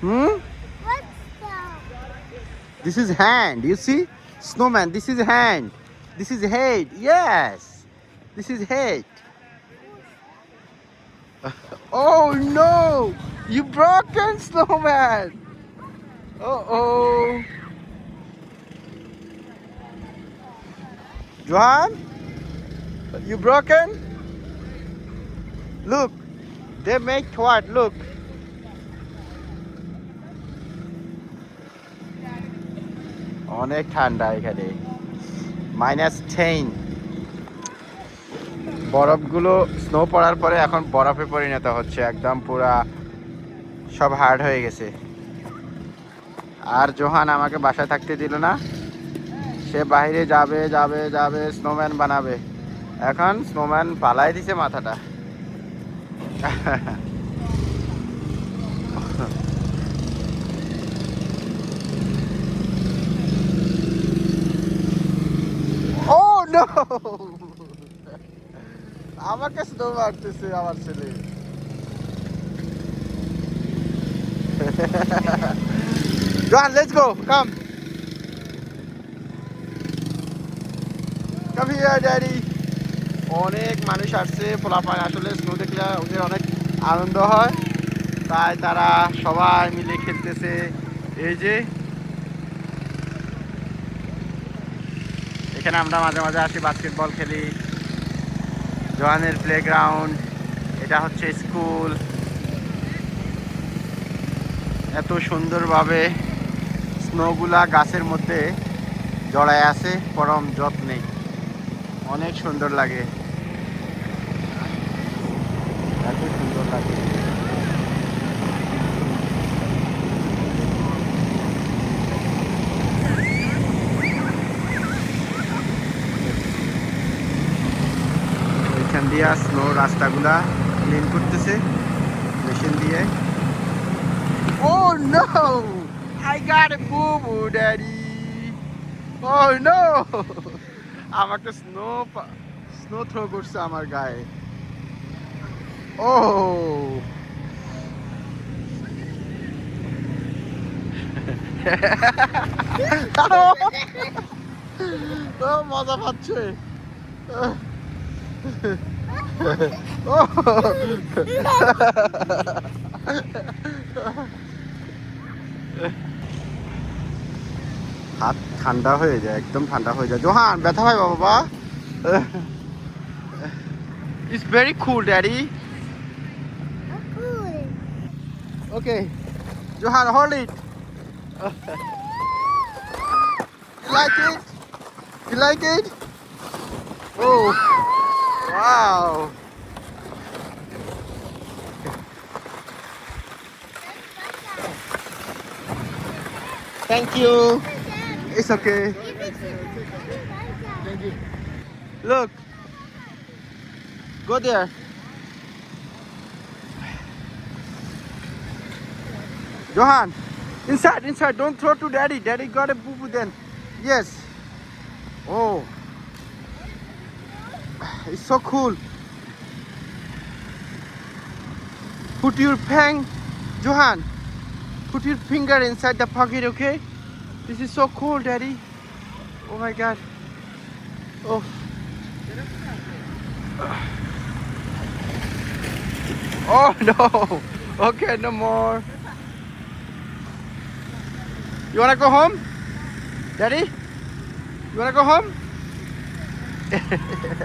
Hmm? This is hand. You see? Snowman, this is hand. This is head. Yes. This is head. Oh no! You broken snowman! Uh-oh. Johan? You broken? Look. They make what? Look. অনেক ঠান্ডা এখানে -10 বরফগুলো snow পড়ার পরে এখন বরফে পরিণত হচ্ছে একদম পুরা সব হার্ড হয়ে গেছে আর জোহান আমাকে বাসায় থাকতে দিল না সে বাইরে যাবে যাবে যাবে স্নোম্যান বানাবে এখন স্নোম্যান পালাই দিছে মাথাটা ও নো আমাকে স্নো মারতেছে আমার ছেলে Johan, let's go. Come. Come here, Daddy. অনেক মানুষ আসছে পোলাপান আসলে স্নো দেখলে ওদের অনেক আনন্দ হয় তাই তারা সবাই মিলে খেলতেছে এই যে এখানে আমরা মাঝে মাঝে আসি বাস্কেটবল খেলি জোহানের প্লেগ্রাউন্ড এটা হচ্ছে স্কুল এত সুন্দরভাবে স্নোগুলা গাছের মধ্যে জড়ায় আছে পরম যত্নে অনেক সুন্দর লাগে এত সুন্দর লাগে এখান দিয়ে স্নো রাস্তাগুলা ক্লিন করতেছে মেশিন দিয়ে Oh no! I got a boo-boo, Daddy. Oh no! আমাকে স্নো থ্রো করছে আমার গায়ে Oh! ও মজা পাচ্ছে হাত ঠান্ডা হয়ে যায় একদম ঠান্ডা হয়ে যায় জোহান ব্যথা হয় বাবা It's very cool, Daddy. Cool. Okay. Johan, hold it. You like it? You like it? Oh. Wow. Thank you. It's okay. Thank you. Look. Go there. Johan, inside. Don't throw to Daddy. Daddy got a boo-boo then. Yes. Oh. It's so cool. Put your Johan. Put your finger inside the pocket, okay? This is so cool, Daddy. Oh my God. Oh. Oh no. Okay, no more. You wanna go home? Daddy? You wanna go home?